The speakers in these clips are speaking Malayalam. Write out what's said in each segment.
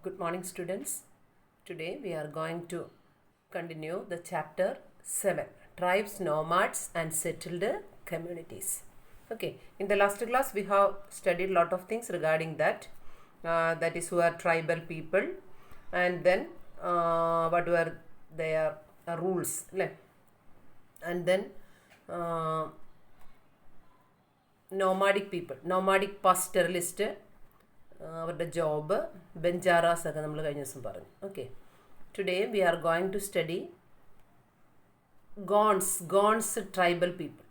Good morning, students. Today we are going to continue the chapter 7 Tribes, Nomads, and Settled Communities. Okay, in the last class we have studied a lot of things regarding that. That is, who are tribal people, and then what were their rules, and then nomadic people, nomadic pastoralist, അവരുടെ ജോബ്, ബെഞ്ചാറാസ് ഒക്കെ നമ്മൾ കഴിഞ്ഞ ദിവസം പറഞ്ഞു. Okay, today we are going to study Gonds tribal people.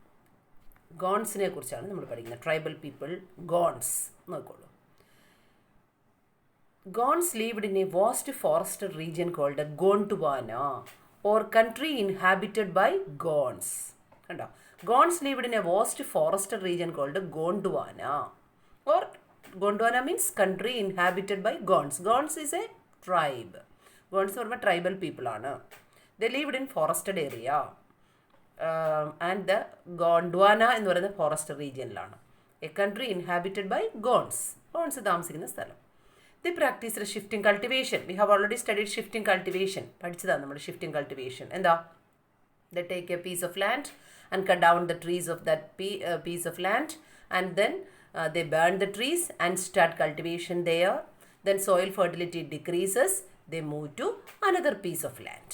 ഗോൺസിനെ കുറിച്ചാണ് നമ്മൾ പഠിക്കുന്നത്. ട്രൈബൽ പീപ്പിൾ, ഗോൺസ് നോക്കോളൂ. Gonds lived in a vast forested region called Gondwana or country inhabited by Gonds. കണ്ടോ, ഗോൺസ് lived in a vast forested region called Gondwana or Gondwana means country inhabited by Gonds. Gonds is a tribe. Gonds എന്ന് പറയുമ്പോൾ ട്രൈബൽ പീപ്പിൾ ആണ്. They lived in forested area. And the Gondwana എന്ന് പറയുന്ന forest റീജിയനിലാണ്. A country inhabited by Gonds. Gonds താമസിക്കുന്ന സ്ഥലം. They practiced shifting cultivation. We have already studied shifting cultivation. പഠിച്ചതാണ് നമ്മൾ shifting cultivation. എന്താ? They take a piece of land and cut down the trees of that piece of land, and then they burn the trees and start cultivation there. Then soil fertility decreases. They move to another piece of land.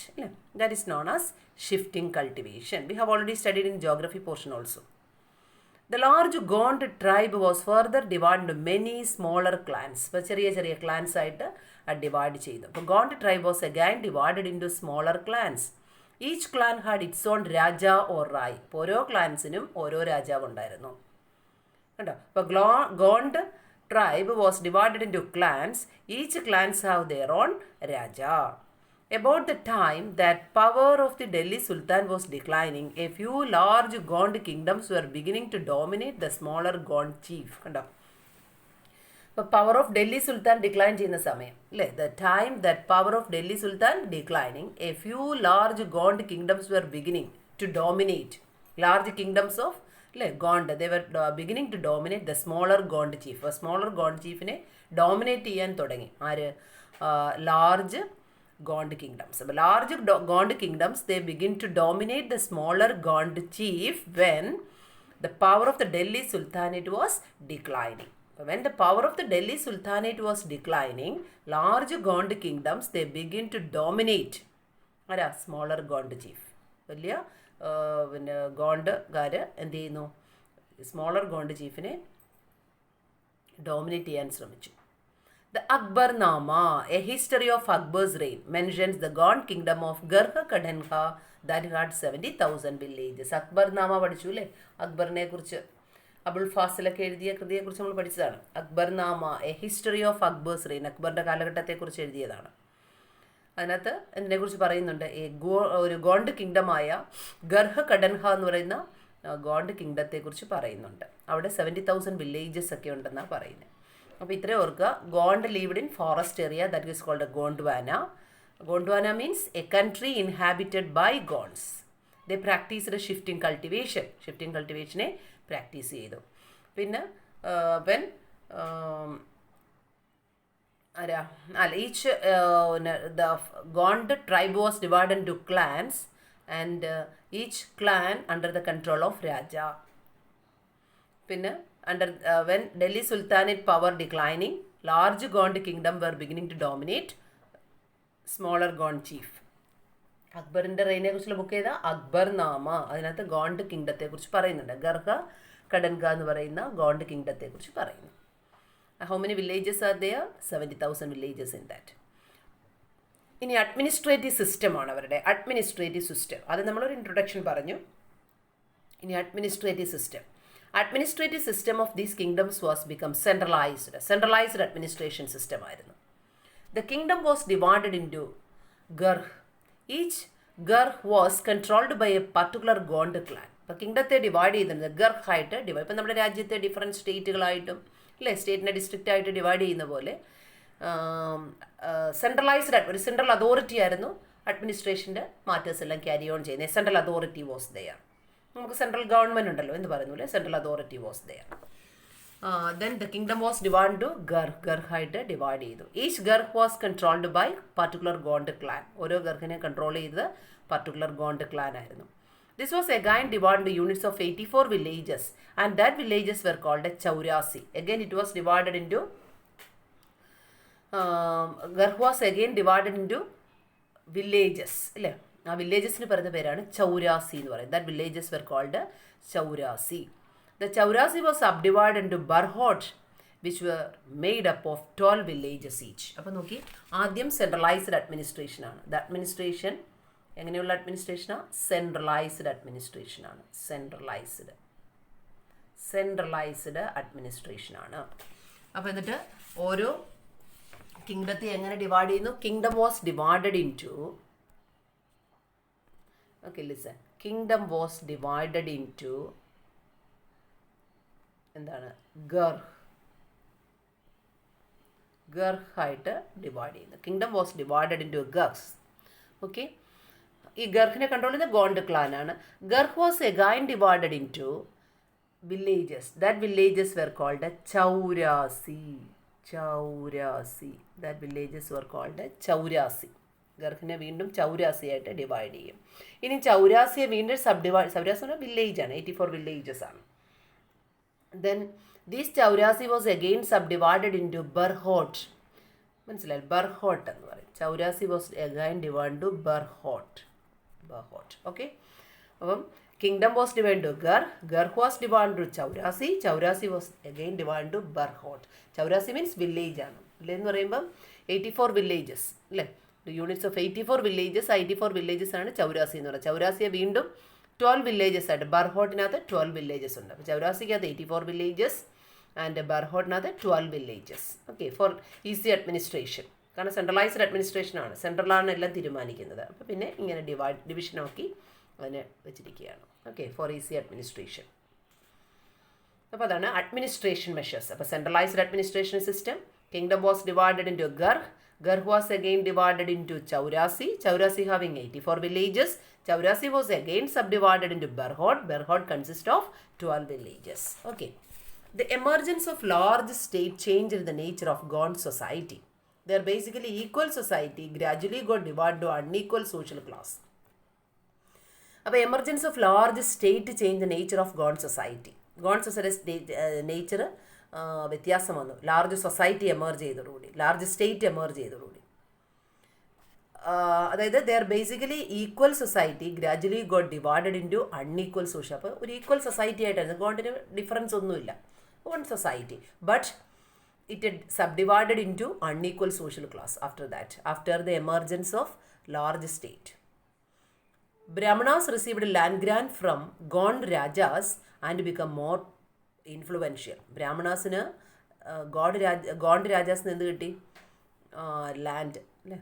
That is known as shifting cultivation. We have already studied in geography portion also. The large Gond tribe was further divided into many smaller clans. അപ്പോൾ ചെറിയ ചെറിയ ക്ലാൻസ് ആയിട്ട് ഡിവൈഡ് ചെയ്തു. അപ്പോൾ Gond tribe was again divided into smaller clans. Each clan had its own raja or Rai. അപ്പോൾ ഓരോ ക്ലാൻസിനും ഓരോ രാജാവ് ഉണ്ടായിരുന്നു. കണ്ടോ, അപ്പോൾ Gond tribe was divided into clans. Each clans have their own raja. About the time that power of the Delhi Sultan was declining, a few large Gond kingdoms were beginning to dominate the smaller Gond chief. കണ്ടോ, അപ്പോൾ power of Delhi sultan decline ചെയ്യുന്ന സമയം അല്ലേ, the time that power of Delhi sultan declining, a few large Gond kingdoms were beginning to dominate. Large kingdoms of അല്ലേ Gond, they were beginning to dominate the smaller Gond chief. Smaller Gond ചീഫിനെ ഡോമിനേറ്റ് ചെയ്യാൻ തുടങ്ങി ആര്? Large Gond kingdoms. So, large Gond kingdoms, they begin to dominate the smaller Gond chief when the power of the Delhi Sultanate was declining. So, when the power of the Delhi Sultanate was declining, large Gond kingdoms, they begin to dominate smaller Gond chief. വലിയ പിന്നെ ഗോണ്ടുകാർ എന്ത് ചെയ്യുന്നു? സ്മോളർ ഗോണ്ട് ചീഫിനെ ഡോമിനേറ്റ് ചെയ്യാൻ ശ്രമിച്ചു. The Akbarnama, a history of Akbar's reign, mentions the Gond kingdom of Garha Kadanha that had 70,000 villages. Akbarnama പഠിച്ചു അല്ലേ? അക്ബറിനെ കുറിച്ച് അബുൾ ഫാസിലൊക്കെ എഴുതിയ കൃതിയെക്കുറിച്ച് നമ്മൾ പഠിച്ചതാണ്. Akbarnama, a history of Akbar's reign, അക്ബറിൻ്റെ കാലഘട്ടത്തെക്കുറിച്ച് എഴുതിയതാണ്. അതിനകത്ത് എന്തിനെക്കുറിച്ച് പറയുന്നുണ്ട്? ഒരു ഗോണ്ട് കിങ്ഡമായ ഗർഹ കഡൻഹ എന്ന് പറയുന്ന ഗോണ്ട് കിങ്ഡത്തെക്കുറിച്ച് പറയുന്നുണ്ട്. അവിടെ 70,000 വില്ലേജസ് ഒക്കെ ഉണ്ടെന്നാണ് പറയുന്നത്. അപ്പോൾ ഇത്രയും ഓർക്കുക. Gond lived in forest area that is called Gondwana. Gondwana means a country inhabited by Gonds. They practiced shifting cultivation. Shifting cultivation practice ചെയ്തു. പിന്നെ when each the Gond tribe was divided into clans, and each clan under the control of Raja. പിന്നെ when Delhi Sultanate power declining, large Gond kingdom were beginning to dominate smaller Gond chief. അക്ബറിൻ്റെ റെയിനെ കുറിച്ചുള്ള ബുക്ക് ചെയ്ത അക്ബർനാമ, അതിനകത്ത് ഗോണ്ട് കിങ്ഡത്തെ കുറിച്ച് പറയുന്നുണ്ട്. ഗർഹ കഡൻക എന്ന് പറയുന്ന ഗോണ്ട് കിങ്ഡത്തെ കുറിച്ച് പറയുന്നു. How many villages are there? 70,000 villages in that. ഇനി അഡ്മിനിസ്ട്രേറ്റീവ് സിസ്റ്റമാണ് അവരുടെ. അഡ്മിനിസ്ട്രേറ്റീവ് സിസ്റ്റം, അത് നമ്മളൊരു ഇൻട്രൊഡക്ഷൻ പറഞ്ഞു. ഇനി administrative system. Administrative system of these kingdoms was become centralized administration system ആയിരുന്നു. The kingdom was divided into Garh. Each Garh was controlled by a particular Gond clan. അപ്പോൾ കിങ്ഡത്തെ ഡിവൈഡ് ചെയ്യുന്നത് ഗർഹ് ആയിട്ട് ഡിവൈഡ്. ഇപ്പം നമ്മുടെ രാജ്യത്തെ ഡിഫറെൻറ്റ് സ്റ്റേറ്റുകളായിട്ടും അല്ലേ, സ്റ്റേറ്റിനെ ഡിസ്ട്രിക്റ്റ് ആയിട്ട് ഡിവൈഡ് ചെയ്യുന്ന പോലെ സെൻട്രലൈസ്ഡ് ഒരു സെൻട്രൽ അതോറിറ്റി ആയിരുന്നു അഡ്മിനിസ്ട്രേഷൻ്റെ മാറ്റേഴ്സ് എല്ലാം ക്യാരി ഓൺ ചെയ്യുന്നത്. Central authority was there. നമുക്ക് സെൻട്രൽ ഗവൺമെൻറ് ഉണ്ടല്ലോ എന്ന് പറയുന്നു അല്ലേ, central authority was there. Then the kingdom was divided to ഗർഹായിട്ട് ഡിവൈഡ് ചെയ്തു. Each garh was controlled by particular Gond clan. ഓരോ ഗർഹിനെ കൺട്രോൾ ചെയ്തത് പർട്ടിക്കുലർ ഗോണ്ട് ക്ലാൻ ആയിരുന്നു. This was again divided into units of 84 villages, and that villages were called a Chaurasi. Again it was divided into Garh was again divided into villages. അല്ലേ, ആ വില്ലേജസിന് പറയുന്ന പേരാണ് ചൗരാസി എന്ന് പറയുന്നത്. That villages were called Chaurasi. The Chaurasi was subdivided into Barhot, which were made up of 12 villages each. അപ്പോൾ നോക്കി, ആദ്യം സെൻട്രലൈസ്ഡ് അഡ്മിനിസ്ട്രേഷൻ ആണ്. ദ അഡ്മിനിസ്ട്രേഷൻ എങ്ങനെയുള്ള അഡ്മിനിസ്ട്രേഷനാണ്? സെൻട്രലൈസ്ഡ് അഡ്മിനിസ്ട്രേഷൻ ആണ്. സെൻട്രലൈസ്ഡ് അഡ്മിനിസ്ട്രേഷൻ ആണ്. അപ്പോൾ എന്നിട്ട് ഓരോ കിങ്ഡത്തെ എങ്ങനെ ഡിവൈഡ് ചെയ്യുന്നു? Kingdom was divided into, okay listen, kingdom was divided into എന്താണ്? ഗർഹായിട്ട് ഡിവൈഡ് ചെയ്യുന്നത്. Kingdom was divided into garhs. Okay, ഈ ഗർഹിനെ കൺട്രോൾ ചെയ്യുന്ന ഗോണ്ട് ക്ലാൻ ആണ്. Garh was again divided into villages. That villages were called chaurasi. That villages were called ചൗരാസി. ഗർഹിനെ വീണ്ടും ചൗരാസി ആയിട്ട് ഡിവൈഡ് ചെയ്യും. ഇനി ചൗരാസിയെ വീണ്ടും ചൗരാസി എന്ന വില്ലേജ് ആണ്, 84 വില്ലേജസ് ആണ്. Then this Chaurasi was again subdivided into Barhot. മനസ്സിലായി? ബർഹോട്ട് എന്ന് പറയും. Chaurasi was again divide to barhot. Okay, അപ്പം kingdom was divide to garh was divide to chaurasi was again divide to barhot. Chaurasi means village ആണ്. വില്ലേജ് എന്ന് പറയുമ്പം 84 വില്ലേജസ് അല്ലേ, യൂണിറ്റ്സ് ഓഫ് 84 വില്ലേജസ്. 84 വില്ലേജസ് ആണ് ചൗരാസി എന്ന് പറയുന്നത്. ചൗരാസിയെ വീണ്ടും 12 വില്ലേജസ് ആയിട്ട്, ബർഹോട്ടിനകത്ത് 12 വില്ലേജസ് ഉണ്ട്. അപ്പോൾ ചൗരാസിക്കകത്ത് 84 വില്ലേജസ് ആൻഡ് ബർഹോട്ടിനകത്ത് 12 villages. Okay, for easy administration. കാരണം സെൻട്രലൈസ്ഡ് അഡ്മിനിസ്ട്രേഷൻ ആണ്, സെൻട്രലാണ് എല്ലാം തീരുമാനിക്കുന്നത്. അപ്പോൾ പിന്നെ ഇങ്ങനെ ഡിവിഷനാക്കി അതിനെ വെച്ചിരിക്കുകയാണ്. Okay, for easy administration. അപ്പോൾ അതാണ് അഡ്മിനിസ്ട്രേഷൻ മെഷേഴ്സ്. അപ്പോൾ centralised administration system. Kingdom was divided into Garh was again divided into Chaurasi having 84 villages. Chaurasi was again subdivided into Barhot consists of 12 villages. Okay. The emergence of large state changed the nature of Gond society. They are basically equal society gradually got divided to unequal social class. അപ്പോൾ emergence of large state change the nature of Gond society. Gond society nature വ്യത്യാസം വന്നു. ലാർജ് സൊസൈറ്റി എമർജ് ചെയ്തതോടുകൂടി, ലാർജ് സ്റ്റേറ്റ് എമർജ് ചെയ്തതോടുകൂടി. അതായത് they are basically equal society gradually got divided into unequal social. അപ്പോൾ ഒരു ഈക്വൽ സൊസൈറ്റി ആയിട്ടായിരുന്നു. ഗോണ്ടിന് ഡിഫറൻസ് ഒന്നുമില്ല, one society. But it subdivided into unequal social class after the emergence of large state. Brahmanas received land grant from Gond Rajas and become more influential. ബ്രാഹ്മണാസിന് ഗോണ്ട് രാജാസിന് എന്ത് കിട്ടി? ലാൻഡ് അല്ലേ,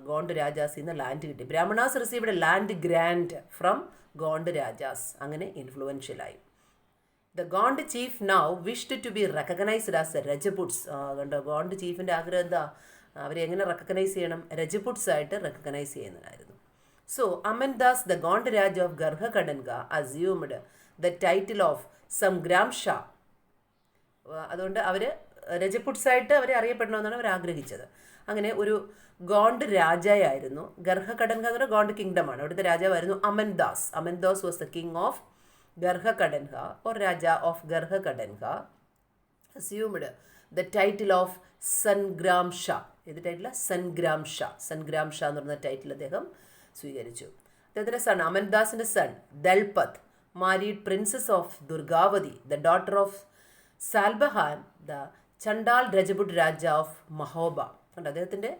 ഗോണ്ട് രാജാസിന്ന് ലാൻഡ് കിട്ടി. Brahmanas received land grant from Gond Rajas. അങ്ങനെ ഇൻഫ്ലുവൻഷ്യലായി. The Gond chief now wished to be recognised as Rajputs. കണ്ടോ, ഗോണ്ട് ചീഫിൻ്റെ ആഗ്രഹം എന്താ? അവരെ എങ്ങനെ റെക്കഗ്നൈസ് ചെയ്യണം? രജപുട്സ് ആയിട്ട് recognise ചെയ്യുന്നതായിരുന്നു. So, Amandas, the Gond Raja of Garha Kadanga, assumed the title of Samgram Shah. അതുകൊണ്ട് അവർ രജപുട്സായിട്ട് അവരെ അറിയപ്പെടണമെന്നാണ് അവർ ആഗ്രഹിച്ചത്. അങ്ങനെ ഒരു ഗോണ്ട് രാജയായിരുന്നു. ഗർഹ കടൻക എന്ന് പറഞ്ഞാൽ ഗോണ്ട് കിങ്ഡമാണ്. അവിടുത്തെ രാജാവായിരുന്നു അമൻദാസ്. Amandas was the king of Garha Katanga or raja of Garha Katanga. assumed the title of Sangram Shah. ഏത് ടൈറ്റിലാണ്? സൻഗ്രാം ഷാ എന്ന് പറയുന്ന ടൈറ്റിൽ അദ്ദേഹം സ്വീകരിച്ചു. അദ്ദേഹത്തിൻ്റെ സൺ, അമൻദാസിൻ്റെ son Dalpat married princess of Durgavati, the daughter of Salbahan, the Chandel Rajput raja of Mahoba. കണ്ടോ, അദ്ദേഹത്തിൻ്റെ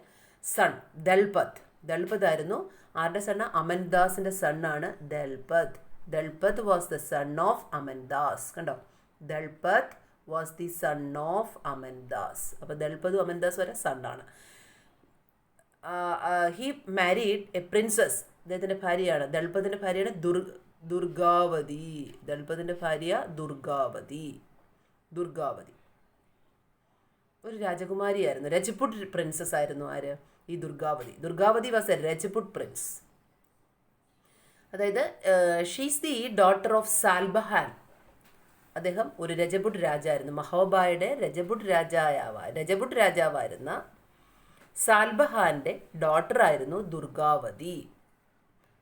സൺ ദൽപത് ആയിരുന്നു. ആരുടെ സണ്ണ്? അമൻദാസിൻ്റെ സണ്ണാണ് Dalpat was the son of Amandas. കണ്ടോ, Dalpat was the son of Amandas. അപ്പോൾ ദൽപതും അമൻദാസ് വരെ സണ്ണാണ്. He married a princess. അദ്ദേഹത്തിൻ്റെ ഭാര്യയാണ്, ദൽപതിൻ്റെ ഭാര്യയാണ് ദുർഗാവതി. ദൽപതിൻ്റെ ഭാര്യ ദുർഗാവതി ഒരു രാജകുമാരിയായിരുന്നു. രജപുട്ട് പ്രിൻസസ് ആയിരുന്നു. ആര്? ഈ Durgavati was a Rajput Prince. അതായത് ഷീസ് ദി ഡോട്ടർ ഓഫ് സാൽബഹാൻ. അദ്ദേഹം ഒരു രജപുട്ട് രാജായിരുന്നു. മഹോബായുടെ രജപുട്ട് രാജാവായിരുന്ന സാൽബഹാന്റെ ഡോട്ടറായിരുന്നു ദുർഗാവതി.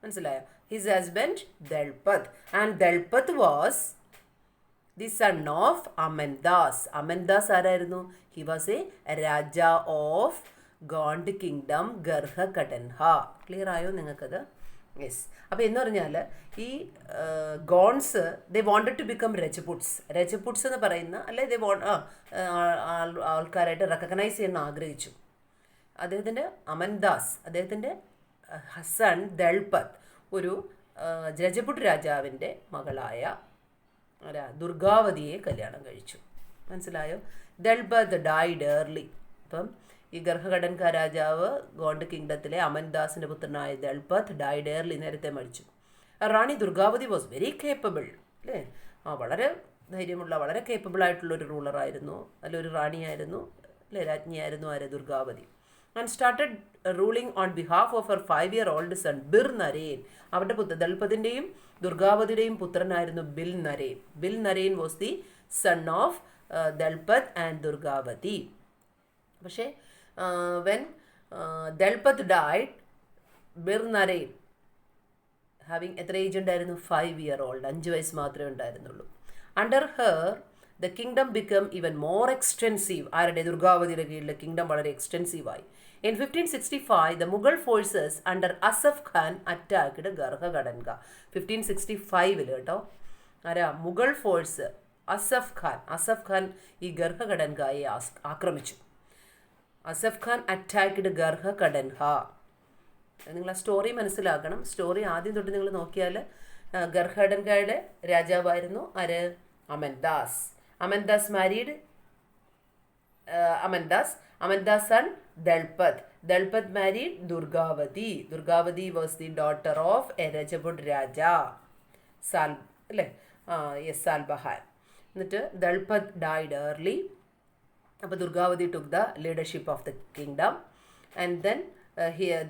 മനസ്സിലായോ? His husband Dalpat, and Dalpat was the son of Amandas. Amandas ആരായിരുന്നു? He was a raja of Gond kingdom Garha Katanga. Clear ആയോ നിങ്ങൾക്കത്? യെസ്. അപ്പോൾ എന്ന് പറഞ്ഞാൽ ഈ Gonds they wanted to become Rajputs എന്ന് പറയുന്ന അല്ലെ ദേ ആൾക്കാരായിട്ട് റെക്കഗ്നൈസ് ചെയ്യാൻ ആഗ്രഹിച്ചു. അദ്ദേഹത്തിൻ്റെ അമൻദാസ്, അദ്ദേഹത്തിൻ്റെ സൺ ദൾപത് ഒരു രജപുട്ട് രാജാവിൻ്റെ മകളായ ദുർഗാവതിയെ കല്യാണം കഴിച്ചു. മനസ്സിലായോ? ദൾപത് ഡൈഡ് ഏർലി. അപ്പം ഈ ഗർഹകടൻക രാജാവ് ഗോണ്ട് കിങ്ഡത്തിലെ അമൻദാസിൻ്റെ പുത്രനായ ദൾപത് ഡൈഡ് ഏർലി, നേരത്തെ മരിച്ചു. റാണി ദുർഗാവതി വാസ് വെരി കേപ്പബിൾ, അല്ലേ? വളരെ ധൈര്യമുള്ള, വളരെ കേപ്പബിൾ ആയിട്ടുള്ളൊരു റൂളറായിരുന്നു, ഒരു റാണിയായിരുന്നു, അല്ലേ? രാജ്ഞിയായിരുന്നു ആര്? ദുർഗാവതി. And started ruling on behalf of her 5-year-old son Bir Narain. അവരുടെ ദൾപതിൻ്റെയും ദുർഗാവതിയുടെയും പുത്രനായിരുന്നു Bir Narain. Bir Narain was the son of Dalpat and Durgavati. പക്ഷേ when Dalpat died, Bir Narain having എത്ര ഏജ് ഉണ്ടായിരുന്നു? 5-year-old, 5 വയസ്സ് മാത്രമേ ഉണ്ടായിരുന്നുള്ളൂ. Under her the kingdom become even more extensive. ആരുടെ? ദുർഗാവതിയുടെ കീഴിലെ കിങ്ഡം വളരെ എക്സ്റ്റെൻസീവായി. In 1565, the Mughal forces under Asaf Khan attacked ഗർഹകടൻക. 1565 കേട്ടോ. ആരാ? മുഗൾ ഫോഴ്സ് അസഫ് ഖാൻ ഈ ഗർഹകടൻകയെ ആക്രമിച്ചു. അസഫ് ഖാൻ അറ്റാക്ക്ഡ് ഗർഹകടൻഹ. നിങ്ങൾ ആ സ്റ്റോറി മനസ്സിലാക്കണം. സ്റ്റോറി ആദ്യം തൊട്ട് നിങ്ങൾ നോക്കിയാൽ ഗർഹകടൻകയുടെ രാജാവായിരുന്നു ആര്? അമൻദാസ്. അമൻദാസ് son Dalpat married Durgavati. Durgavati was the daughter of a Rajaput Raja, Salbahan. എന്നിട്ട് Dalpat died early. അപ്പോൾ Durgavati took the leadership of the kingdom, and then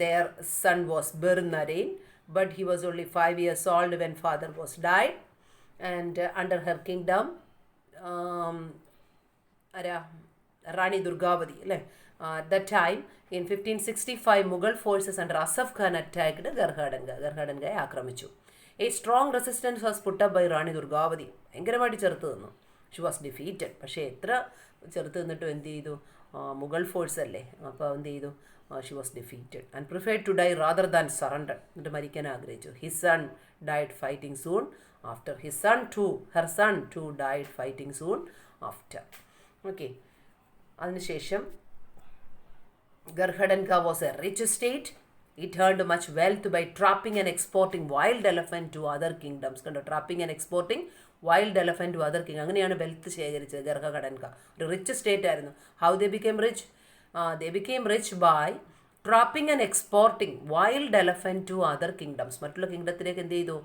their son was Bir Naren, but he was only 5 years old when father was died, and under her kingdom Rani Durgavati, at that time in 1565 Mughal forces under Asaf Khan attacked ഗർഹകടൻകയെ ആക്രമിച്ചു. A strong resistance was put up by Rani Durgavati. ഭയങ്കരമായിട്ട് ചെറുത്ത് നിന്നു. Xi was defeated. പക്ഷേ എത്ര ചെറുത്ത് നിന്നിട്ടും എന്ത് ചെയ്തു? മുഗൾ ഫോഴ്സ് അല്ലേ, അപ്പോൾ എന്ത് ചെയ്തു? She was defeated and preferred to die rather than surrender. എന്നിട്ട് മരിക്കാൻ ആഗ്രഹിച്ചു. His son died fighting soon after. Her son too died fighting soon after. Okay. അതിനുശേഷം Garha Katanga was a rich state. It earned much wealth by trapping and exporting wild elephant to other kingdoms. കണ്ടോ? Trapping and exporting wild elephant to other king. അങ്ങനെയാണ് വെൽത്ത് ശേഖരിച്ചത് ഗർഹകടൻക. ഒരു റിച്ച് സ്റ്റേറ്റ് ആയിരുന്നു. How they became rich? They became rich by trapping and exporting wild elephant to other kingdoms. മറ്റുള്ള കിങ്ഡത്തിലേക്ക് എന്ത് ചെയ്തു?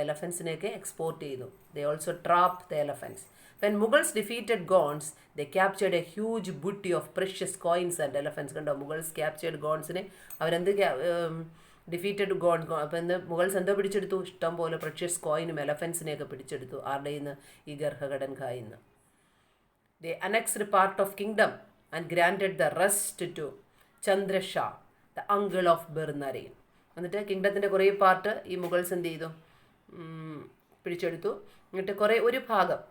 എലഫൻസിനെയൊക്കെ എക്സ്പോർട്ട് ചെയ്തു. They also trap the elephants. When Mughals defeated Gonds, they captured a huge booty of precious coins and elephants. കണ്ടോ? മുഗൾസ് ക്യാപ്ചേർഡ് ഗോൺസിനെ അവരെന്ത് ഡിഫീറ്റഡ് അപ്പം എന്ത് മുഗൾസ് എന്തോ പിടിച്ചെടുത്തു? ഇഷ്ടം പോലെ പ്രഷ്യസ് കോയിനും എലഫൻസിനെയൊക്കെ പിടിച്ചെടുത്തു. ആരുടെ നിന്ന്? ഈ ഗർഹകടൻകായിൽ നിന്ന്. They annexed part of kingdom and granted the rest to Chandrashah, the uncle of Bir Naren. എന്നിട്ട് കിങ്ഡത്തിൻ്റെ കുറേ പാർട്ട് ഈ മുഗൾസ് എന്ത് ചെയ്തു? പിടിച്ചെടുത്തു. എന്നിട്ട്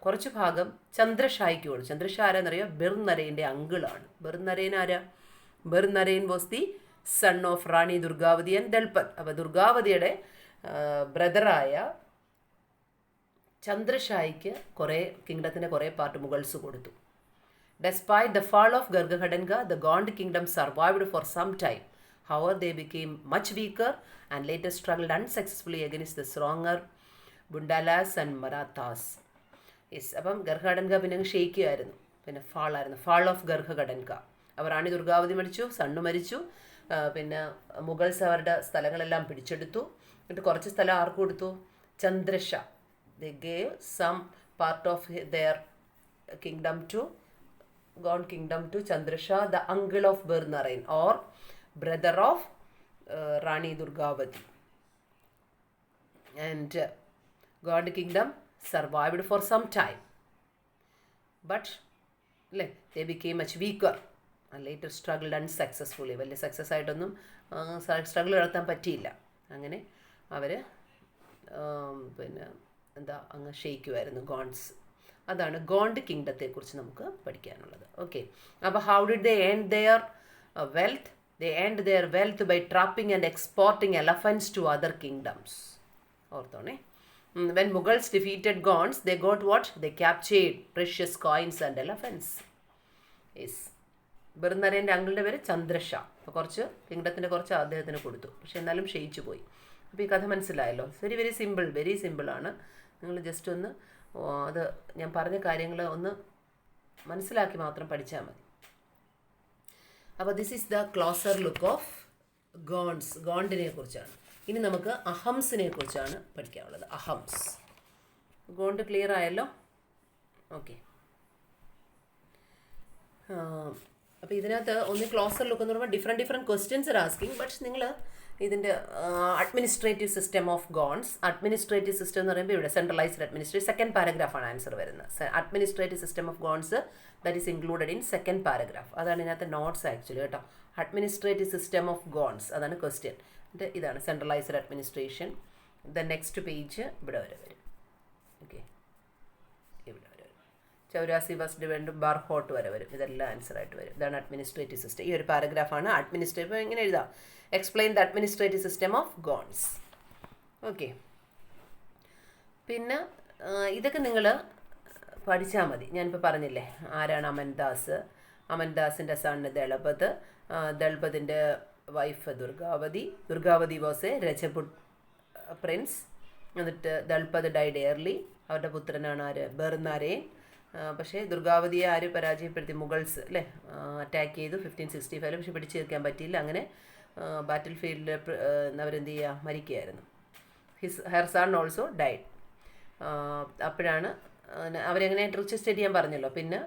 കുറച്ച് ഭാഗം ചന്ദ്രഷായ്ക്ക് കൊടുത്തു. ചന്ദ്രഷാ ആരാന്നറിയോ? ബിർ നരേൻ്റെ അങ്കിളാണ്. ബിർ നരേൻ ആരാ? Bir Narain was the son of Rani Durgavati and Dalpat. അപ്പോൾ ദുർഗാവതിയുടെ ബ്രദറായ ചന്ദ്രഷായ്ക്ക് കിങ്ഡത്തിൻ്റെ കുറേ പാർട്ട് മുഗൾസ് കൊടുത്തു. Despite the fall of Garhakadanga, the Gond kingdom survived for some time. However, they became much weaker and later struggled unsuccessfully against the stronger Bundalas and Marathas. Yes, അപ്പം ഗർഹകടൻക പിന്നെ ക്ഷയിക്കുകയായിരുന്നു. പിന്നെ ഫാൾ ഓഫ് ഗർഹകടൻക. അവർ റാണി ദുർഗാവതി മരിച്ചു, സണ്ണു മരിച്ചു. പിന്നെ മുഗൾസ് അവരുടെ സ്ഥലങ്ങളെല്ലാം പിടിച്ചെടുത്തു. എന്നിട്ട് കുറച്ച് സ്ഥലം ആർക്ക് കൊടുത്തു? ചന്ദ്രഷാ. They gave some part of their kingdom to Gond kingdom to Chandrashah, the uncle of Bir Naren or brother of Rani Durgavati. And Gond kingdom survived for some time. But അല്ലേ they became much weaker and later struggled unsuccessfully. വലിയ സക്സസ് ആയിട്ടൊന്നും സ്ട്രഗിൾ നടത്താൻ പറ്റിയില്ല. അങ്ങനെ അവർ പിന്നെ എന്താ അങ്ങ് ക്ഷയിക്കുമായിരുന്നു ഗോൺസ്. അതാണ് ഗോണ്ട് കിങ്ഡത്തെക്കുറിച്ച് നമുക്ക് പഠിക്കാനുള്ളത്. ഓക്കെ, അപ്പോൾ how did they end their wealth? They earned their wealth by trapping and exporting elephants to other kingdoms. ഓർത്തോണേ. When Mughals defeated Gonds, they got what? They captured precious coins and elephants. Yes. ബെർനറേൻ്റെ അങ്കിളിൻ്റെ പേര് ചന്ദ്രഷാ. അപ്പോൾ കുറച്ച് കിങ്ഡത്തിൻ്റെ കുറച്ച് അദ്ദേഹത്തിന് കൊടുത്തു, പക്ഷെ എന്നാലും ക്ഷയിച്ചു പോയി. അപ്പോൾ ഈ കഥ മനസ്സിലായല്ലോ. വെരി സിമ്പിൾ, വെരി സിമ്പിളാണ്. നിങ്ങൾ ജസ്റ്റ് ഒന്ന് അത് ഞാൻ പറഞ്ഞ കാര്യങ്ങൾ ഒന്ന് മനസ്സിലാക്കി മാത്രം പഠിച്ചാൽ മതി. അപ്പോൾ this is the closer look of Gonds, ഗോണ്ടിനെ കുറിച്ചാണ്. ഇനി നമുക്ക് അഹംസിനെ കുറിച്ചാണ് പഠിക്കാനുള്ളത്. അഹംസ്. ഗോണ്ട് ക്ലിയർ ആയല്ലോ? ഓക്കെ. അപ്പോൾ ഇതിനകത്ത് ഒന്ന് ക്ലോസർ ലുക്ക് എന്ന് പറയുമ്പോൾ different questions are asking. But നിങ്ങൾ ഇതിൻ്റെ administrative system of Gonds, administrative system എന്ന് പറയുമ്പോൾ ഇവിടെ സെൻട്രലൈസ്ഡ് അഡ്മിനിസ്ട്രേറ്റീവ്, സെക്കൻഡ് പാരഗ്രാഫാണ് ആൻസർ വരുന്നത്. Administrative system of Gonds that is included in second paragraph. അതാണ് ഇതിനകത്ത് നോട്ട്സ് ആക്ച്വലി കേട്ടോ. അഡ്മിനിസ്ട്രേറ്റീവ് സിസ്റ്റം ഓഫ് ഗോൺസ് അതാണ് ക്വസ്റ്റ്യൻ. ഇതാണ് centralised administration. The next page ഇവിടെ വരെ വരും. ഓക്കെ, ഇവിടെ വരെ വരും. 84 ഫസ്റ്റ് ഡിവൈഡ് ബാർഹോട്ട് വരെ വരും. ഇതെല്ലാം ആൻസർ ആയിട്ട് വരും. ഇതാണ് അഡ്മിനിസ്ട്രേറ്റീവ് സിസ്റ്റം. ഈ ഒരു പാരഗ്രാഫാണ് അഡ്മിനിസ്ട്രേറ്റീവ്. ഇങ്ങനെ എഴുതാം, explain the administrative system of Gonds. Okay, പിന്നെ ഇതൊക്കെ നിങ്ങൾ പഠിച്ചാൽ മതി. ഞാനിപ്പോൾ പറഞ്ഞില്ലേ ആരാണ് അമൻദാസ്, അമൻദാസിൻ്റെ സണ്ണ് ദളപത്, ദളപതിൻ്റെ wife Durgavati was a Rajput prince. എന്നിട്ട് ദളപത് ഡൈഡ് എയർലി. അവരുടെ പുത്രനാണ് ആര്? ബെർനറേൻ. പക്ഷേ ദുർഗാവതിയെ ആര് പരാജയപ്പെടുത്തി? മുഗൾസ് അല്ലേ അറ്റാക്ക് ചെയ്തു 1565. പക്ഷെ പിടിച്ചു നിൽക്കാൻ പറ്റിയില്ല. അങ്ങനെ ബാറ്റിൽ ഫീൽഡിൽ അവരെന്ത് ചെയ്യുക? മരിക്കുകയായിരുന്നു. Her son also died. അപ്പോഴാണ് അവരെങ്ങനെ റിച്ചസ്റ്റ് ചെയ്യാൻ പറഞ്ഞല്ലോ. പിന്നെ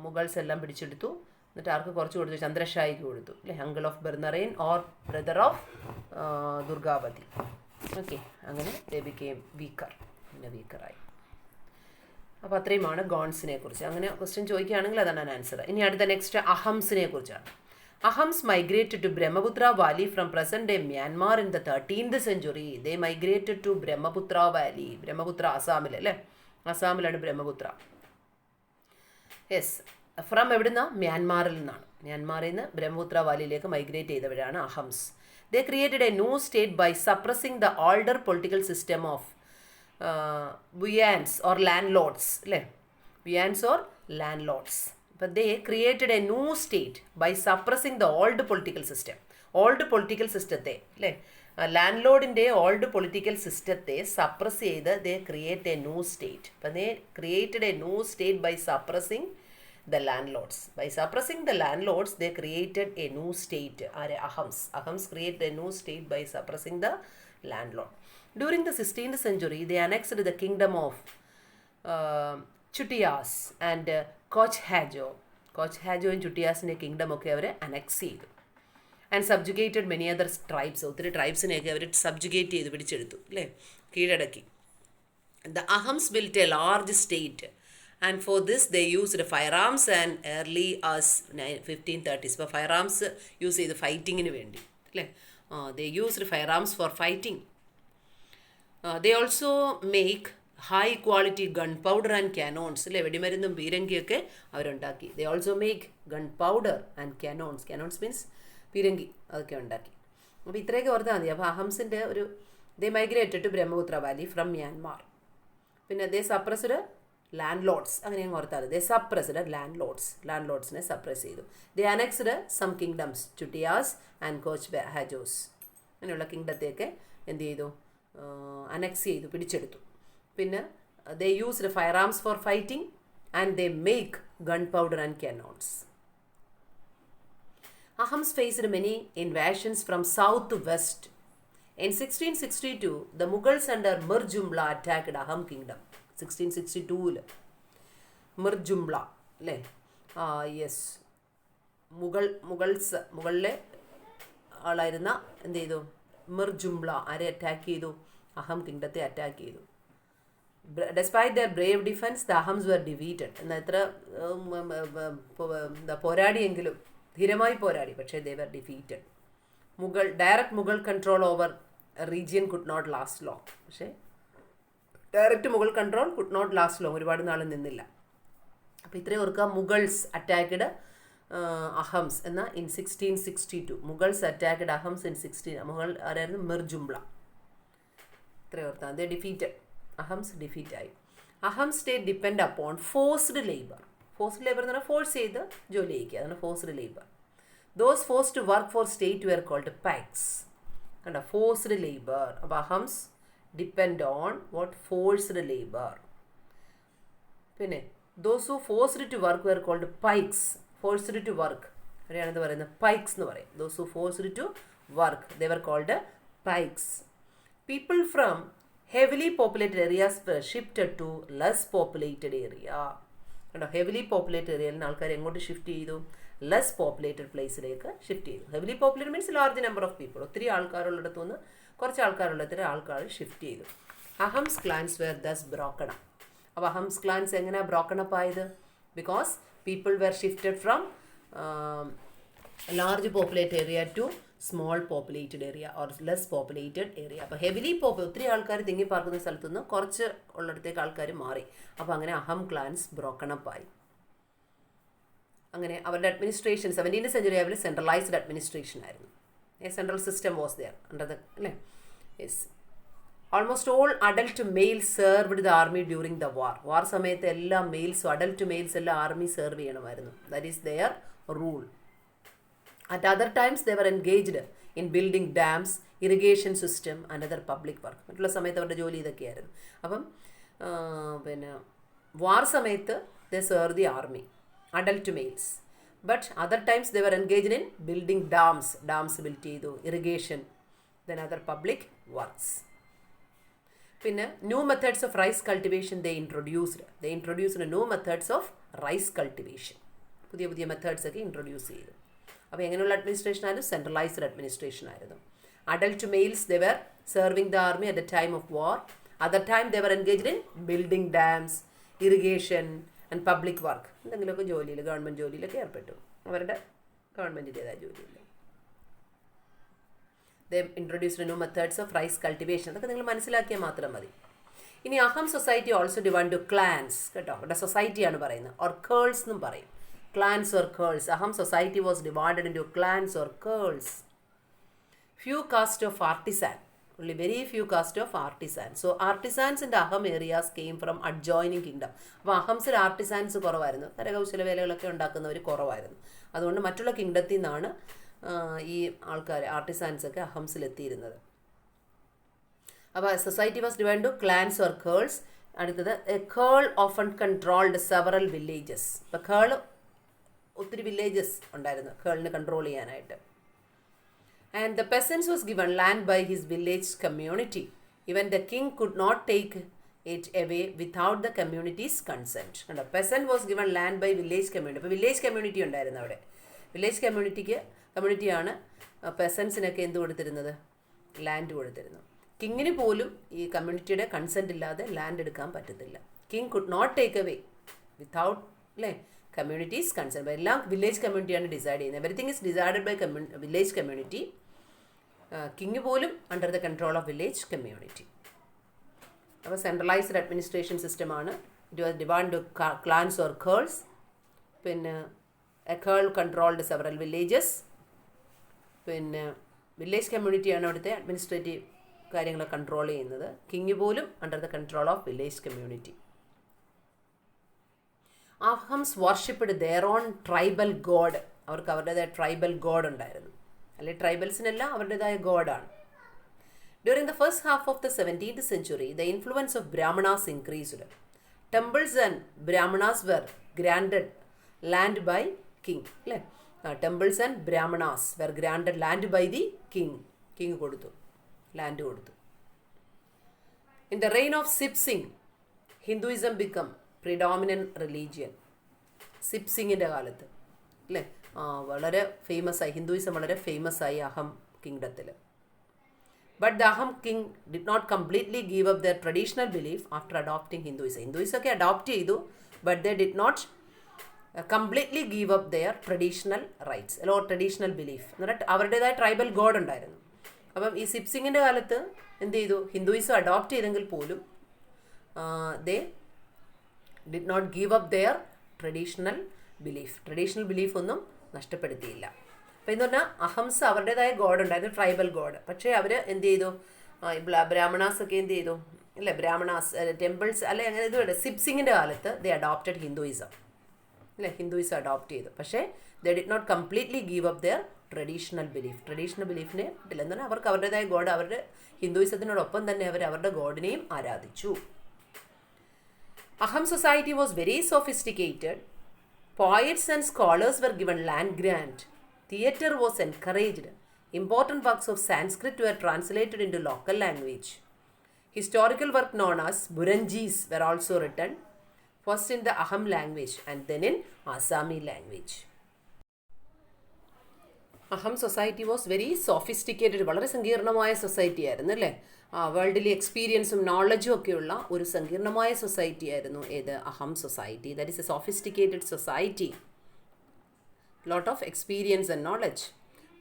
മുഗൾസ് എല്ലാം പിടിച്ചെടുത്തു. എന്നിട്ട് ആർക്ക് കുറച്ച് കൊടുത്തു? ചന്ദ്രഷായിക്ക് കൊടുത്തു അല്ലേ, uncle of Bir Narayan or brother of Durgavati. Okay, അങ്ങനെ ദേ ബിക്കെയിം വീക്കർ, പിന്നെ വീക്കറായി. അപ്പോൾ അത്രയുമാണ് ഗോൺസിനെ കുറിച്ച്. അങ്ങനെ ക്വസ്റ്റ്യൻ ചോദിക്കുകയാണെങ്കിൽ അതാണ് ആൻസർ. ഇനി അടുത്ത നെക്സ്റ്റ് അഹംസിനെ കുറിച്ചാണ്. Ahams migrated to Brahmaputra Valley from present-day Myanmar in the 13th century. They migrated to Brahmaputra Valley. Brahmaputra, Assamil അല്ലേ? അസാമിലാണ് ബ്രഹ്മപുത്ര. യെസ്, ഫ്രം എവിടുന്ന? മ്യാൻമാറിൽ നിന്നാണ്. മ്യാൻമാറിൽ നിന്ന് ബ്രഹ്മപുത്ര വാലിയിലേക്ക് മൈഗ്രേറ്റ് ചെയ്തവരാണ് Ahoms. They created a new state by suppressing the older political system of Bhuyans or landlords അല്ലേ, Bhuyans or landlords. But they created a new state by suppressing the old political system. Old political system അല്ലേ, ലാൻഡ് ലോഡിൻ്റെ ഓൾഡ് പൊളിറ്റിക്കൽ സിസ്റ്റത്തെ സപ്രസ് ചെയ്ത് they create a new state. അപ്പം they created a new state by suppressing the landlords. By suppressing the landlords they created a new state. ആരെ? Ahoms created a new state by suppressing the landlord. During the 16th century they annexed the kingdom of Chutiyas and കോച്ച്ഹാജോയും ചുട്ടിയാസിൻ്റെ കിങ്ഡം ഒക്കെ അവർ അനക്സ് ചെയ്തു. And subjugated many other tribes. ഒത്തിരി ട്രൈബ്സിനെയൊക്കെ അവർ സബ്ജുഗേറ്റ് ചെയ്ത് പിടിച്ചെടുത്തു അല്ലേ, കീഴടക്കി. The Ahoms built a large state and for this they used fire arms and early as 1530s. ഇപ്പോൾ ഫയർ ആംസ് യൂസ് ചെയ്ത് ഫൈറ്റിങ്ങിന് വേണ്ടി അല്ലേ. They used fire arms for fighting. They also make high quality gun powder and cannons അല്ലേ, വെടിമരുന്നും പീരങ്കിയൊക്കെ അവരുണ്ടാക്കി. They also make gun powder and cannons. Cannons means പീരങ്കി, അതൊക്കെ ഉണ്ടാക്കി. അപ്പോൾ ഇത്രയൊക്കെ ഓർത്താൽ മതി. അപ്പോൾ അഹംസിൻ്റെ ഒരു they migrated to Brahmaputra valley from Myanmar. പിന്നെ ദേ സപ്രസ്ഡ് ലാൻഡ് ലോഡ്സ്, അങ്ങനെ അങ്ങ് ഓർത്താൽ മതി. ദേ സപ്രസ്ഡ് ലാൻഡ് ലോഡ്സിനെ സപ്രസ് ചെയ്തു. They annexed some kingdoms, Chutiyas and Koch Hajos. അങ്ങനെയുള്ള കിങ്ഡത്തെയൊക്കെ എന്ത് ചെയ്തു? അനക്സ് ചെയ്തു, പിടിച്ചെടുത്തു. പിന്നെ they used fire arms for fighting and they make gun powder and cannons. Ahams faced many invasions from south to west. In 1662, the Mughals under Mir Jumla attacked Aham kingdom. 1662 Mir Jumla അല്ലേ, യെസ്, മുഗളിലെ ആളായിരുന്ന എന്ത് ചെയ്തു? മിർ ജുംല ആരെ അറ്റാക്ക് ചെയ്തു? അഹം കിങ്ഡത്തെ അറ്റാക്ക് ചെയ്തു. Despite their brave defense, the Ahams were defeated. എന്നാൽ എത്ര എന്താ പോരാടിയെങ്കിലും ധീരമായി പോരാടി, പക്ഷേ they were defeated. Direct Mughal control over region could not last long. പക്ഷേ direct Mughal control could not last long, ഒരുപാട് നാൾ നിന്നില്ല. അപ്പോൾ ഇത്രയും ഓർക്കുക. മുഗൾസ് അറ്റാക്ക്ഡ് അഹംസ് എന്ന in 1662. Mughals attacked Ahoms in 16. Mughal ആരായിരുന്നു? മിർ ജുംല. ഇത്രയും ഓർത്താൽ അത് ഡിഫീറ്റഡ്. അഹംസ് ഡിഫീറ്റായി. Ahom state depend upon forced labour. Forced labour എന്ന് പറഞ്ഞാൽ ഫോഴ്സ് ചെയ്ത് ജോലി ചെയ്യിക്കുക, അതാണ് forced labour. Those force to work for state were called paiks. കണ്ടോ, ഫോഴ്സ്ഡ് ലേബർ. അപ്പോൾ Ahoms depend on what? Forced labour. പിന്നെ those who forced to work were called paiks. Forced to work അവരെയാണെന്ന് പറയുന്നത് പൈക്സ് എന്ന് പറയും. Those who forced to work they were called paiks. People from heavily populated areas were shifted to less populated area. കണ്ടോ, ഹെവിലി പോപ്പുലേറ്റഡ് ഏരിയയിൽ നിന്ന് ആൾക്കാർ എങ്ങോട്ട് ഷിഫ്റ്റ് ചെയ്തു? ലെസ് പോപ്പുലേറ്റഡ് പ്ലേസിലേക്ക് ഷിഫ്റ്റ് ചെയ്തു. Heavily populated means large number of people. ഒത്തിരി ആൾക്കാരുള്ളിടത്തു നിന്ന് കുറച്ച് ആൾക്കാരുള്ളിടത്ത് ആൾക്കാർ ഷിഫ്റ്റ് ചെയ്തു. Ahoms clans were thus broken up. അപ്പോൾ അഹംസ് ക്ലാൻസ് എങ്ങനെയാണ് ബ്രോക്കൺ അപ്പ് ആയത്? Because people were shifted from large populated area to small populated area or less populated area. അപ്പോൾ ഹെവിലി ഒത്തിരി ആൾക്കാർ തിങ്ങി പാർക്കുന്ന സ്ഥലത്തു നിന്ന് കുറച്ച് ഉള്ളിടത്തേക്ക് ആൾക്കാർ മാറി. അപ്പോൾ അങ്ങനെ അഹം ക്ലാൻസ് ബ്രോക്കൺ അപ്പ് ആയി. അങ്ങനെ അവരുടെ അഡ്മിനിസ്ട്രേഷൻ 17th century അവർ സെൻട്രലൈസ്ഡ് അഡ്മിനിസ്ട്രേഷൻ ആയിരുന്നു. Central system was there under the അല്ലേ. Yes. Almost all adult male served the army during the war. War സമയത്ത് എല്ലാ മെയിൽസും അഡൽട്ട് മെയിൽസ് എല്ലാം ആർമി സെർവ് ചെയ്യണമായിരുന്നു. That is their rule. At other times they were engaged in building dams, irrigation system and other public work. മറ്റുള്ള സമയത്ത് അവരുടെ ജോലി ഇതൊക്കെയായിരുന്നു. അപ്പം പിന്നെ വാർ സമയത്ത് they served the army, adult males. But other times they were engaged in building dams built ചെയ്തു, irrigation, then other public works. പിന്നെ new methods of rice cultivation they introduced new methods of rice cultivation. പുതിയ മെത്തേഡ്സ് ഒക്കെ ഇൻട്രൊഡ്യൂസ് ചെയ്തു. അപ്പോൾ എങ്ങനെയുള്ള അഡ്മിനിസ്ട്രേഷൻ ആയിരുന്നു? സെൻട്രലൈസ്ഡ് അഡ്മിനിസ്ട്രേഷൻ ആയിരുന്നു. Adult males they were serving the army at the time of war. Other time they were engaged in building dams, irrigation and public work. എന്തെങ്കിലുമൊക്കെ ജോലിയിൽ, ഗവൺമെൻറ് ജോലിയിലൊക്കെ ഏർപ്പെട്ടു. അവരുടെ ഗവൺമെൻറ്റിൻ്റെതായ ജോലിയിൽ they introduced new methods of rice cultivation. അതൊക്കെ നിങ്ങൾ മനസ്സിലാക്കിയാൽ മാത്രം മതി. ഇനി Ahom society also divide to clans. കേട്ടോ, അവിടെ സൊസൈറ്റിയാണ് പറയുന്നത്. ഓർ കേൾസ് എന്നും പറയും. Clans or curls. Aham society was divided into clans or curls. Few caste of artisan. Only very few caste of artisan. So artisans in the Aham areas came from adjoining kingdom. അപ്പോൾ അഹംസിൽ ആർട്ടിസാൻസ് കുറവായിരുന്നു. കരകൗശല വേലകളൊക്കെ ഉണ്ടാക്കുന്നവർ കുറവായിരുന്നു. അതുകൊണ്ട് മറ്റുള്ള കിങ്ഡത്തിൽ നിന്നാണ് ഈ ആൾക്കാർ ആർട്ടിസാൻസ് ഒക്കെ അഹംസിലെത്തിയിരുന്നത്. അപ്പോൾ society was divide to clans or khels. അടുത്തത് a khel often controlled several villages. ഇപ്പോൾ കേൾ ഒത്തിരി വില്ലേജസ് ഉണ്ടായിരുന്നു കേളിന് കൺട്രോൾ ചെയ്യാനായിട്ട്. And the peasants was given land by his village community. Even the king could not take it away without the communities consent. കണ്ടോ, peasant was given land by village community. അപ്പോൾ വില്ലേജ് കമ്മ്യൂണിറ്റി ഉണ്ടായിരുന്നു അവിടെ. വില്ലേജ് കമ്മ്യൂണിറ്റിയാണ് പെസൻസിനൊക്കെ എന്ത് കൊടുത്തിരുന്നത്? ലാൻഡ് കൊടുത്തിരുന്നു. കിങ്ങിന് പോലും ഈ കമ്മ്യൂണിറ്റിയുടെ കൺസെൻറ്റ് ഇല്ലാതെ ലാൻഡ് എടുക്കാൻ പറ്റത്തില്ല. King could not take away without അല്ലേ കമ്മ്യൂണിറ്റീസ് കൺസേൺ. എല്ലാം വില്ലേജ് കമ്മ്യൂണിറ്റിയാണ് ഡിസൈഡ് ചെയ്യുന്നത്. Everything is decided by village community. King പോലും under the control of village community. അപ്പോൾ സെൻട്രലൈസ്ഡ് അഡ്മിനിസ്ട്രേഷൻ സിസ്റ്റമാണ്. It was divide to clans or khels. പിന്നെ a khel controlled several villages. പിന്നെ വില്ലേജ് കമ്മ്യൂണിറ്റിയാണ് അവിടുത്തെ അഡ്മിനിസ്ട്രേറ്റീവ് കാര്യങ്ങൾ കൺട്രോൾ ചെയ്യുന്നത്. കിങ് പോലും under the control of village community. Ahoms worshipped their own tribal God. അവർക്ക് അവരുടേതായ ട്രൈബൽ ഗോഡ് ഉണ്ടായിരുന്നു. അല്ലെങ്കിൽ ട്രൈബൽസിനെല്ലാം അവരുടേതായ ഗോഡാണ്. During the first half of the 17th century, the influence of Brahmanas increased. Temples and Brahmanas were granted land by king. അല്ലേ, temples and Brahmanas were granted land by the king. King കൊടുത്തു, ലാൻഡ് കൊടുത്തു. In the reign of Sip Singh, Hinduism became predominant religion. Sib സിംഗിൻ്റെ കാലത്ത് അല്ലേ വളരെ ഫേമസ് ആയി, ഹിന്ദുയിസം വളരെ ഫേമസ് ആയി അഹം കിങ്ഡത്തിൽ. But the Aham king did not completely give up their traditional belief after adopting Hinduism. Hinduism ഒക്കെ അഡോപ്റ്റ് ചെയ്തു, but they did not completely give up their traditional rites അല്ലോ ട്രഡീഷണൽ ബിലീഫ് എന്ന് പറഞ്ഞാൽ അവരുടേതായ ട്രൈബൽ ഗോഡ് ഉണ്ടായിരുന്നു. അപ്പം ഈ സിപ്സിങ്ങിൻ്റെ കാലത്ത് എന്ത് ചെയ്തു, ഹിന്ദുയിസം അഡോപ്റ്റ് ചെയ്തെങ്കിൽ പോലും they did not give up their traditional belief ഒന്നും നഷ്ടപ്പെടുത്തിയില്ല. അപ്പോൾ എന്ന് പറഞ്ഞാൽ അഹംസ അവരുടേതായ ഗോഡ് ഉണ്ടായിരുന്നു, ട്രൈബൽ ഗോഡ്. പക്ഷേ അവർ എന്ത് ചെയ്തു, ബ്രാഹ്മണാസ് ഒക്കെ എന്ത് ചെയ്തു, അല്ലേ, ബ്രാഹ്മണാസ് ടെമ്പിൾസ് അല്ലെ അങ്ങനെ ഇത് സിപ്സിങ്ങിൻ്റെ കാലത്ത് ദേ അഡോപ്റ്റഡ് ഹിന്ദുയിസം, അല്ലേ, ഹിന്ദുയിസം അഡോപ്റ്റ് ചെയ്തു. പക്ഷേ they did not completely give up their traditional ബിലീഫിനെ ഇല്ല. എന്ന് പറഞ്ഞാൽ അവർക്ക് അവരുടേതായ ഗോഡ്, അവരുടെ ഹിന്ദുയിസത്തിനോടൊപ്പം തന്നെ അവർ അവരുടെ ഗോഡിനെയും ആരാധിച്ചു. Aham society was very sophisticated. Poets and scholars were given land grant. Theatre was encouraged. Important works of Sanskrit were translated into local language. Historical work known as Buranjis were also written, first in the Aham language and then in Assami language. അഹം സൊസൈറ്റി വാസ് വെരി സോഫിസ്റ്റിക്കേറ്റഡ്, വളരെ സങ്കീർണമായ സൊസൈറ്റി ആയിരുന്നു, അല്ലേ. വേൾഡിലെ എക്സ്പീരിയൻസും നോളജും ഒക്കെയുള്ള ഒരു സങ്കീർണമായ സൊസൈറ്റി ആയിരുന്നു ഏത്, Ahom society. That is a sophisticated society, lot of experience and knowledge.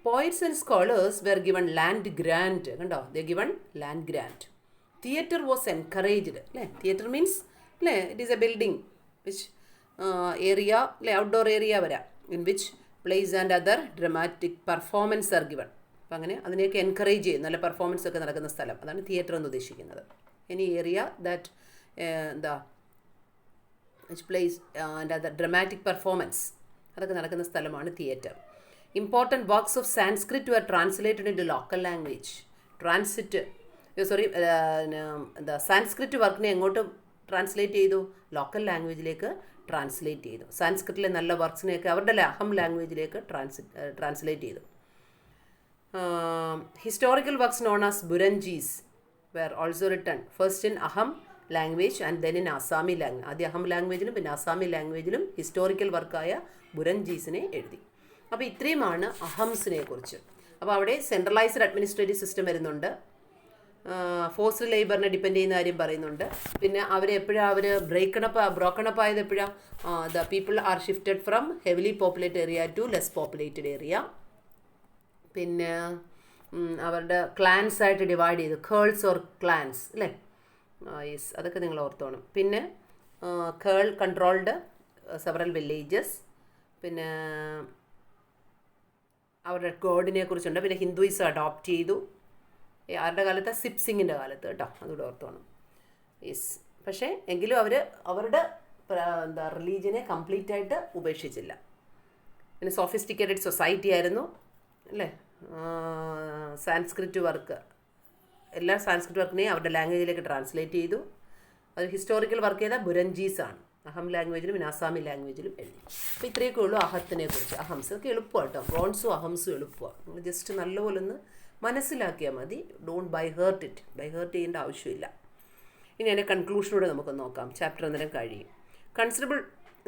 Poets and scholars were given land grant, കണ്ടോ, they given land grant. Theatre was encouraged, അല്ലേ. തിയേറ്റർ മീൻസ്, അല്ലേ, it is a building which area, അല്ലേ, ഔട്ട്ഡോർ ഏരിയ വരാം, in which place and other dramatic performance are given. അപ്പം അങ്ങനെ അതിനെയൊക്കെ എൻകറേജ് ചെയ്യും, നല്ല പെർഫോമൻസ് ഒക്കെ നടക്കുന്ന സ്ഥലം, അതാണ് തിയേറ്റർ എന്ന് ഉദ്ദേശിക്കുന്നത്. എനി ഏരിയ ദാറ്റ് എന്താ which place and other dramatic performance അതൊക്കെ നടക്കുന്ന സ്ഥലമാണ് theatre. Important works of Sanskrit were translated into local language. എന്താ സാൻസ്ക്രിറ്റ് വർക്കിനെ എങ്ങോട്ട് ട്രാൻസ്ലേറ്റ് ചെയ്തു, ലോക്കൽ ലാംഗ്വേജിലേക്ക് ട്രാൻസ്ലേറ്റ് ചെയ്തു. സാൻസ്ക്രിറ്റിലെ നല്ല വർക്ക്സിനെയൊക്കെ അവരുടെ അഹം ലാംഗ്വേജിലേക്ക് ട്രാൻസ്ലേറ്റ് ചെയ്തു. Historical works known as buranjis were also written, first in Ahom language and then in Assamese language. ആദ്യം അഹം ലാംഗ്വേജിലും പിന്നെ ആസാമി ലാംഗ്വേജിലും ഹിസ്റ്റോറിക്കൽ വർക്കായ ബുരഞ്ജീസിനെ എഴുതി. അപ്പോൾ ഇത്രയുമാണ് അഹംസിനെ കുറിച്ച്. അപ്പോൾ അവിടെ സെൻട്രലൈസ്ഡ് അഡ്മിനിസ്ട്രേറ്റീവ് സിസ്റ്റം വരുന്നുണ്ട്, ഫോഴ്സ്ഡ് ലേബറിനെ ഡിപ്പെൻഡ് ചെയ്യുന്ന കാര്യം പറയുന്നുണ്ട്. പിന്നെ ബ്രോക്കണപ്പ് ആയത് എപ്പോഴാണ്, the people are shifted from heavily populated area to less populated area. പിന്നെ അവരുടെ ക്ലാൻസ് ആയിട്ട് ഡിവൈഡ് ചെയ്തു, കേൾസ് ഓർ ക്ലാൻസ്, അല്ലേ. യെസ്, അതൊക്കെ നിങ്ങൾ ഓർത്തോണം. പിന്നെ കേൾ കൺട്രോൾഡ് സെവറൽ വില്ലേജസ്. പിന്നെ അവരുടെ ഗോഡിനെ കുറിച്ചുണ്ട്. പിന്നെ ഹിന്ദുയിസം അഡോപ്റ്റ് ചെയ്തു. ആരുടെ കാലത്ത്, സിപ്സിങ്ങിൻ്റെ കാലത്ത്, കേട്ടോ, അതുകൂടെ ഓർത്തോണം. യെസ്, പക്ഷേ എങ്കിലും അവരുടെ എന്താ റിലീജിയനെ കംപ്ലീറ്റ് ആയിട്ട് ഉപേക്ഷിച്ചില്ല. പിന്നെ സോഫിസ്റ്റിക്കേറ്റഡ് സൊസൈറ്റി ആയിരുന്നു, അല്ലേ. സാൻസ്ക്രിറ്റ് വർക്ക്, എല്ലാ സാൻസ്ക്രിറ്റ് വർക്കിനെയും അവരുടെ ലാംഗ്വേജിലേക്ക് ട്രാൻസ്ലേറ്റ് ചെയ്തു. അത് ഹിസ്റ്റോറിക്കൽ വർക്ക് ചെയ്ത ബുരഞ്ജീസാണ്, അഹം ലാംഗ്വേജിലും പിന്നെ ആസാമി ലാംഗ്വേജിലും എഴുതി. അപ്പോൾ ഇത്രയൊക്കെ ഉള്ളൂ അഹത്തിനെ കുറിച്ച്. അഹംസ് ഒക്കെ എളുപ്പമാണ് കേട്ടോ, ഗോൺസും അഹംസും എളുപ്പമാണ്. നിങ്ങൾ ജസ്റ്റ് നല്ലപോലെ ഒന്ന് മനസ്സിലാക്കിയാൽ മതി. ഡോണ്ട് ബൈ ഹേർട്ട് ചെയ്യേണ്ട ആവശ്യമില്ല. ഇനി അതിൻ്റെ കൺക്ലൂഷനോടെ നമുക്ക് നോക്കാം. ചാപ്റ്റർ അന്നേരം കഴിയും. Considerable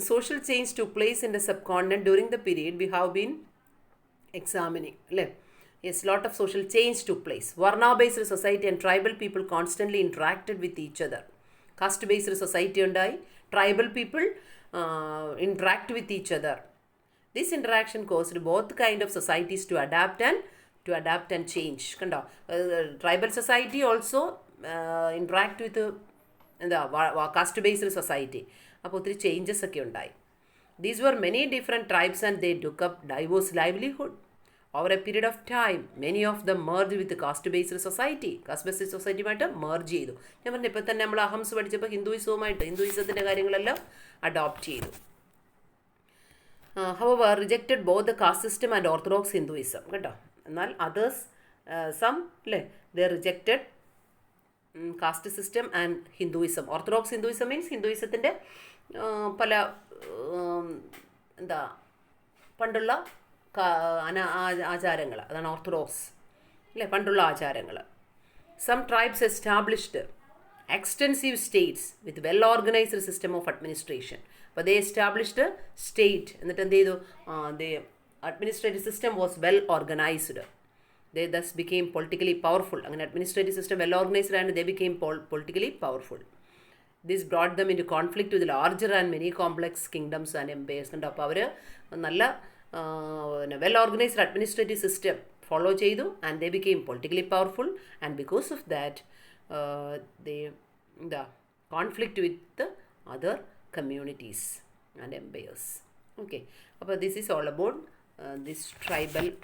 social change took place in the subcontinent during the period we have been examining, അല്ലേ. Yes, lot of social change took place. Varna based society and tribal people constantly interacted with each other. Caste based society ഉണ്ടായി, tribal people interact with each other. This interaction caused both kind of societies to adapt and change. കണ്ടോ, tribal society also interact with caste based society. അപ്പോൾ ഒത്തിരി ചേഞ്ചസ് ഒക്കെ ഉണ്ടായി. These were many different tribes and they took up diverse livelihood. Over a period of time many of the merge with caste based society. Caste based സൊസൈറ്റിയുമായിട്ട് മെർജ് ചെയ്തു. ഞാൻ പറഞ്ഞു, ഇപ്പോൾ തന്നെ നമ്മൾ അഹംസ് പഠിച്ചപ്പോൾ ഹിന്ദുയിസത്തിൻ്റെ കാര്യങ്ങളെല്ലാം അഡോപ്റ്റ് ചെയ്തു. However rejected both the caste system and orthodox Hinduism, കേട്ടോ. എന്നാൽ അതേഴ്സ് സം, അല്ലേ, they rejected caste system and Hinduism. Orthodox Hinduism means ഹിന്ദുയിസത്തിൻ്റെ പല പണ്ടുള്ള ആചാരങ്ങൾ, അതാണ് ഓർത്തഡോക്സ്, അല്ലേ, പണ്ടുള്ള ആചാരങ്ങൾ. Some tribes established extensive states with well organised system of administration. അപ്പോൾ ദേ എസ്റ്റാബ്ലിഷ്ഡ് സ്റ്റേറ്റ്, എന്നിട്ട് എന്ത് ചെയ്തു, they administrative system was well organised. They thus became politically powerful. അങ്ങനെ administrative system well organised and they became politically powerful. This brought them into conflict with larger and many complex kingdoms and empires. കണ്ടോ, അപ്പോൾ അവർ നല്ല well organised administrative system follow ചെയ്തു and they became politically powerful and because of that they എന്താ conflict with other communities and empires. Okay, അപ്പോൾ this is all about this ട്രൈബൽസിനെ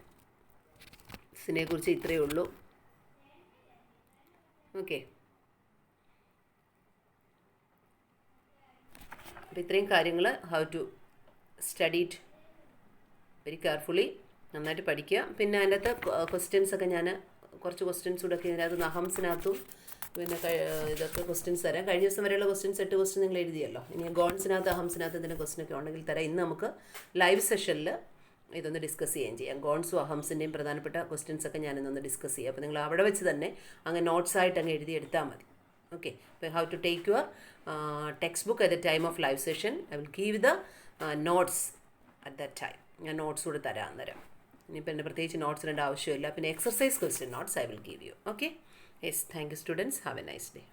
കുറിച്ച് ഇത്രയേ ഉള്ളൂ. ഓക്കെ, അപ്പോൾ ഇത്രയും കാര്യങ്ങൾ how to study it very carefully, നന്നായിട്ട് പഠിക്കുക. പിന്നെ അതിൻ്റെ അകത്ത് ക്വസ്റ്റ്യൻസൊക്കെ ഞാൻ കുറച്ച് ക്വസ്റ്റ്യൻസ് കൂടെ ഒക്കെ ഇതിനകത്ത് നഹംസിനകത്തും പിന്നെ ഇതൊക്കെ ക്വസ്റ്റ്യൻസ് തരാം. കഴിഞ്ഞ ദിവസം വരെയുള്ള ക്വസ്റ്റ്യൻസ് 8 ക്വസ്റ്റ്യൻ നിങ്ങൾ എഴുതിയല്ലോ. ഇനി ഗോൺസിനകത്ത് അഹംസിനകത്ത് ഇതിൻ്റെ ക്വസ്റ്റ്യനൊക്കെ ഉണ്ടെങ്കിൽ തരാം. ഇന്ന് നമുക്ക് ലൈവ് സെഷനിൽ ഇതൊന്ന് ഡിസ്കസ് ചെയ്യാം. ഗോൺസും അഹംസിൻ്റെയും പ്രധാനപ്പെട്ട ക്വസ്റ്റ്യൻസൊക്കെ ഞാനിന്നൊന്ന് ഡിസ്കസ് ചെയ്യാം. അപ്പോൾ നിങ്ങൾ അവിടെ വെച്ച് തന്നെ അങ്ങ് നോട്ട്സായിട്ട് അങ്ങ് എഴുതി എടുത്താൽ മതി. Okay, so how to take your textbook at the time of live session. I will give the notes at that time. ഞാൻ നോട്ട്സ് കൂടെ തരാം അന്നേരം. ഇനിയിപ്പോൾ എൻ്റെ പ്രത്യേകിച്ച് നോട്ട്സ് ഇടേണ്ട ആവശ്യമില്ല. പിന്നെ exercise question notes I will give you. Okay? Yes, thank you students. Have a nice day.